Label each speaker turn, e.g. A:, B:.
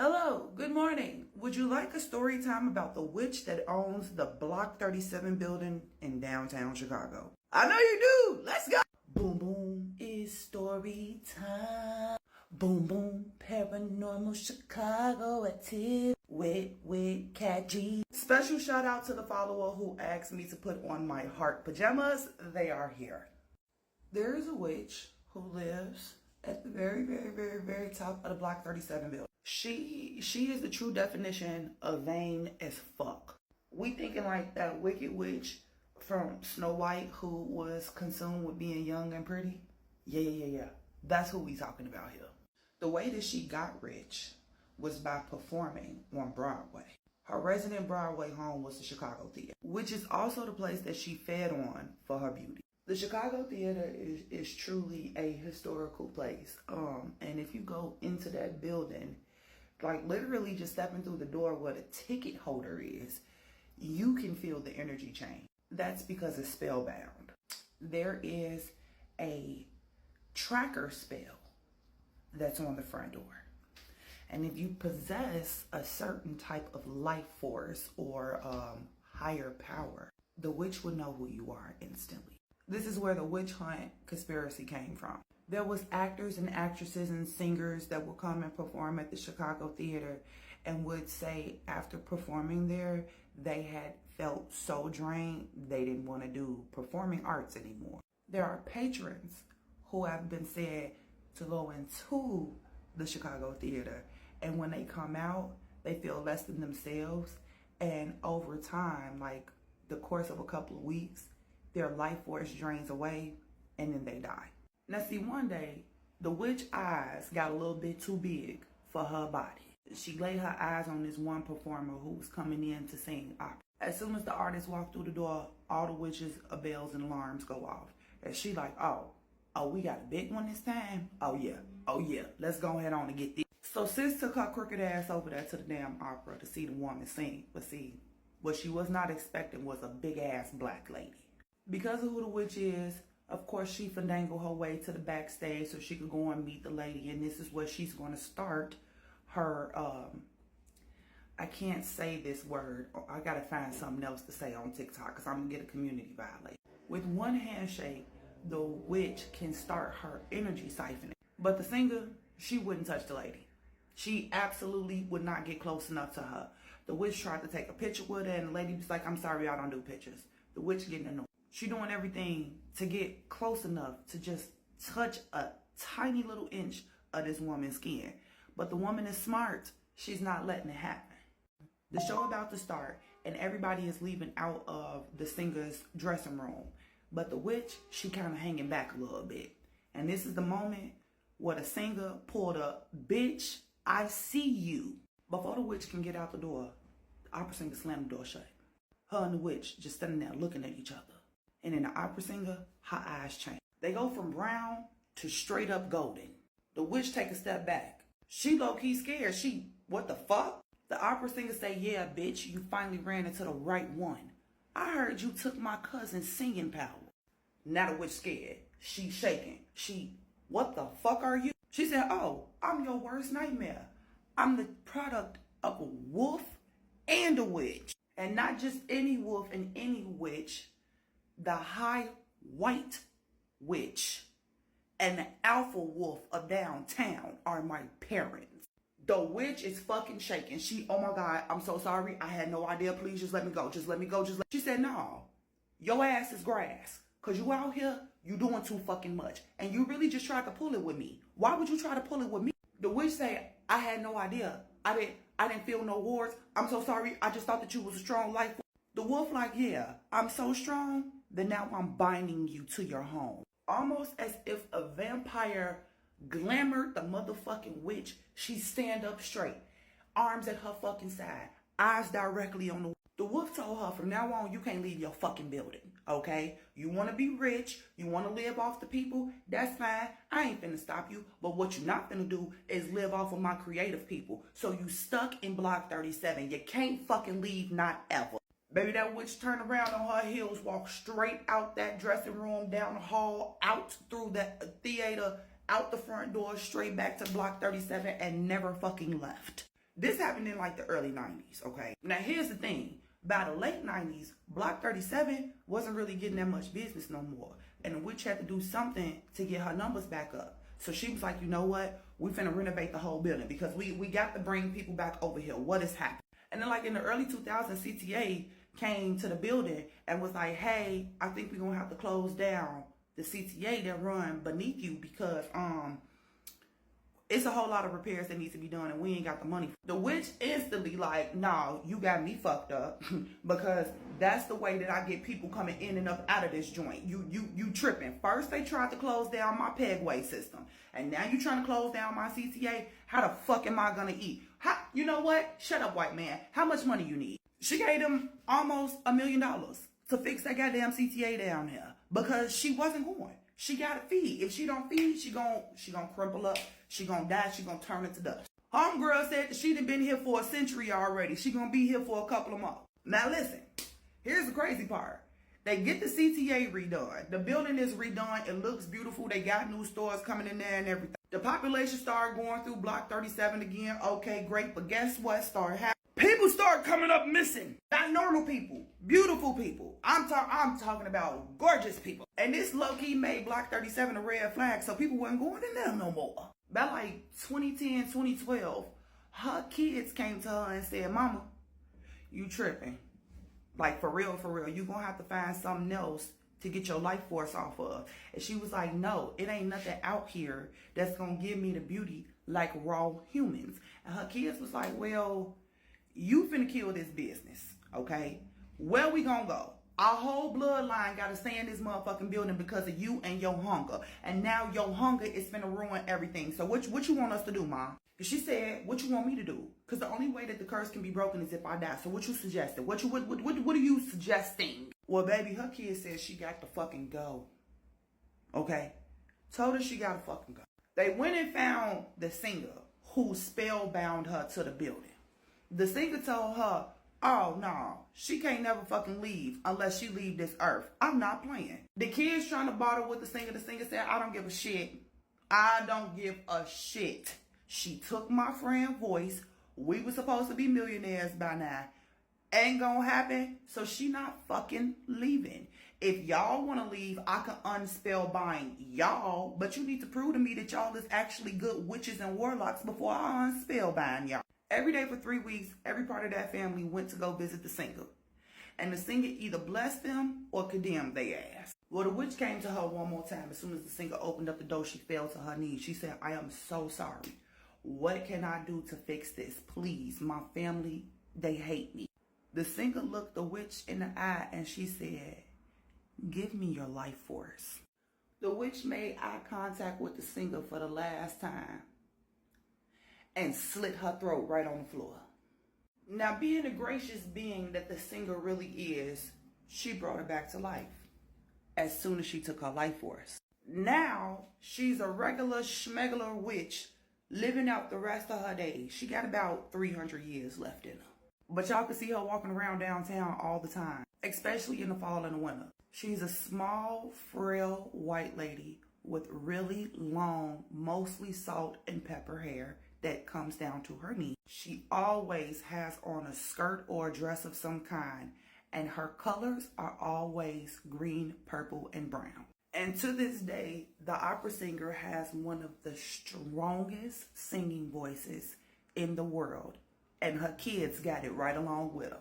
A: Hello, good morning. Would you like a story time about the witch that owns the Block 37 building in downtown Chicago? I know you do. Let's go. Boom, boom, it's story time. Boom, boom, paranormal Chicago active with Katt G. Special shout out to the follower who asked me to put on my heart pajamas. They are here. There is a witch who lives at the very top of the Block 37 building. She is the true definition of vain as fuck. We thinking like that wicked witch from Snow White who was consumed with being young and pretty. Yeah. That's who we talking about here. The way that she got rich was by performing on Broadway. Her resident Broadway home was the Chicago Theater, which is also the place that she fed on for her beauty. The Chicago Theater is truly a historical place. And if you go into that building, like literally just stepping through the door where the ticket holder is, you can feel the energy change. That's because it's spellbound. There is a tracker spell that's on the front door. And if you possess a certain type of life force or higher power, the witch would know who you are instantly. This is where the witch hunt conspiracy came from. There was actors and actresses and singers that would come and perform at the Chicago Theater and would say after performing there, they had felt so drained, they didn't want to do performing arts anymore. There are patrons who have been said to go into the Chicago Theater, and when they come out, they feel less than themselves, and over time, like the course of a couple of weeks, their life force drains away and then they die. Now see, one day, the witch eyes got a little bit too big for her body. She laid her eyes on this one performer who was coming in to sing opera. As soon as the artist walked through the door, all the witches' bells and alarms go off. And she like, oh, we got a big one this time? Oh yeah, let's go ahead on and get this. So sis took her crooked ass over there to the damn opera to see the woman sing. But see, what she was not expecting was a big ass black lady. Because of who the witch is, of course, she finagled her way to the backstage so she could go and meet the lady. And this is where she's going to start her, I can't say this word. I got to find something else to say on TikTok because I'm going to get a community violation. With one handshake, the witch can start her energy siphoning. But the singer, she wouldn't touch the lady. She absolutely would not get close enough to her. The witch tried to take a picture with her and the lady was like, I'm sorry, I don't do pictures. The witch getting annoyed. She doing everything to get close enough to just touch a tiny little inch of this woman's skin. But the woman is smart. She's not letting it happen. The show about to start and everybody is leaving out of the singer's dressing room. But the witch, she kind of hanging back a little bit. And this is the moment where the singer pulled up, bitch, I see you. Before the witch can get out the door, the opera singer slammed the door shut. Her and the witch just standing there looking at each other. And then the opera singer, her eyes change. They go from brown to straight up golden. The witch take a step back. She low-key scared. What the fuck? The opera singer say, yeah, bitch, you finally ran into the right one. I heard you took my cousin's singing power. Now the witch scared. She shaking. What the fuck are you? She said, oh, I'm your worst nightmare. I'm the product of a wolf and a witch. And not just any wolf and any witch. The high white witch and the alpha wolf of downtown are my parents. The witch is fucking shaking. Oh my God, I'm so sorry. I had no idea. Please just let me go. She said, no, your ass is grass. Cause you out here, you doing too fucking much. And you really just tried to pull it with me. Why would you try to pull it with me? The witch said, I had no idea. I didn't feel no wards. I'm so sorry. I just thought that you was a strong life. The wolf like, yeah, I'm so strong. Then now I'm binding you to your home. Almost as if a vampire glamored the motherfucking witch. She stand up straight, arms at her fucking side, eyes directly on the wolf. The wolf told her, from now on, you can't leave your fucking building, okay? You want to be rich, you want to live off the people, that's fine. I ain't finna stop you. But what you're not finna do is live off of my creative people. So you stuck in Block 37. You can't fucking leave, not ever. Baby, that witch turned around on her heels, walked straight out that dressing room, down the hall, out through that theater, out the front door, straight back to Block 37, and never fucking left. This happened in like the early 90s, okay? Now, here's the thing. By the late 90s, Block 37 wasn't really getting that much business no more. And the witch had to do something to get her numbers back up. So she was like, you know what? We finna renovate the whole building because we got to bring people back over here. What is happening? And then like in the early 2000s, CTA came to the building and was like, hey, I think we're going to have to close down the CTA that run beneath you because it's a whole lot of repairs that need to be done and we ain't got the money. The witch instantly like, no, you got me fucked up because that's the way that I get people coming in and up out of this joint. You tripping. First they tried to close down my pegway system and now you trying to close down my CTA. How the fuck am I gonna eat? You know what? Shut up, white man. How much money you need? She gave them almost $1 million to fix that goddamn CTA down here because she wasn't going. She gotta feed. If she don't feed, she gon' crumple up. She gonna die. She gonna turn into dust. Homegirl said that she done been here for a century already. She gonna be here for a couple of months. Now listen, here's the crazy part. They get the CTA redone. The building is redone. It looks beautiful. They got new stores coming in there and everything. The population started going through Block 37 again. Okay, great. But guess what started happening? People start coming up missing. Not normal people. Beautiful people. I'm talking about gorgeous people. And this low-key made Block 37 a red flag, so people wasn't going in there no more. By like 2010, 2012, her kids came to her and said, Mama, you tripping. Like, for real, you gonna have to find something else to get your life force off of. And she was like, no, it ain't nothing out here that's gonna give me the beauty like raw humans. And her kids was like, well, you finna kill this business, okay? Where we gonna go? Our whole bloodline gotta stay in this motherfucking building because of you and your hunger. And now your hunger is finna ruin everything. So what you want us to do, Mom? And she said, what you want me to do? Because the only way that the curse can be broken is if I die. So what you suggested? What are you suggesting? Well, baby, her kid said she got to fucking go. Okay? Told her she gotta fucking go. They went and found the singer who spellbound her to the building. The singer told her, oh, no, she can't never fucking leave unless she leave this earth. I'm not playing. The kids trying to barter with the singer. The singer said, I don't give a shit. I don't give a shit. She took my friend's voice. We were supposed to be millionaires by now. Ain't gonna happen. So she not fucking leaving. If y'all want to leave, I can unspellbind y'all. But you need to prove to me that y'all is actually good witches and warlocks before I unspellbind y'all. Every day for 3 weeks, every part of that family went to go visit the singer. And the singer either blessed them or condemned their ass. Well, the witch came to her one more time. As soon as the singer opened up the door, she fell to her knees. She said, I am so sorry. What can I do to fix this? Please, my family, they hate me. The singer looked the witch in the eye and she said, give me your life force. The witch made eye contact with the singer for the last time and slit her throat right on the floor. Now, being the gracious being that the singer really is, she brought her back to life as soon as she took her life force. Now, she's a regular schmegular witch living out the rest of her days. She got about 300 years left in her. But y'all can see her walking around downtown all the time, especially in the fall and the winter. She's a small, frail white lady with really long, mostly salt and pepper hair that comes down to her knee. She always has on a skirt or a dress of some kind, and her colors are always green, purple, and brown. And to this day, the opera singer has one of the strongest singing voices in the world, and her kids got it right along with her.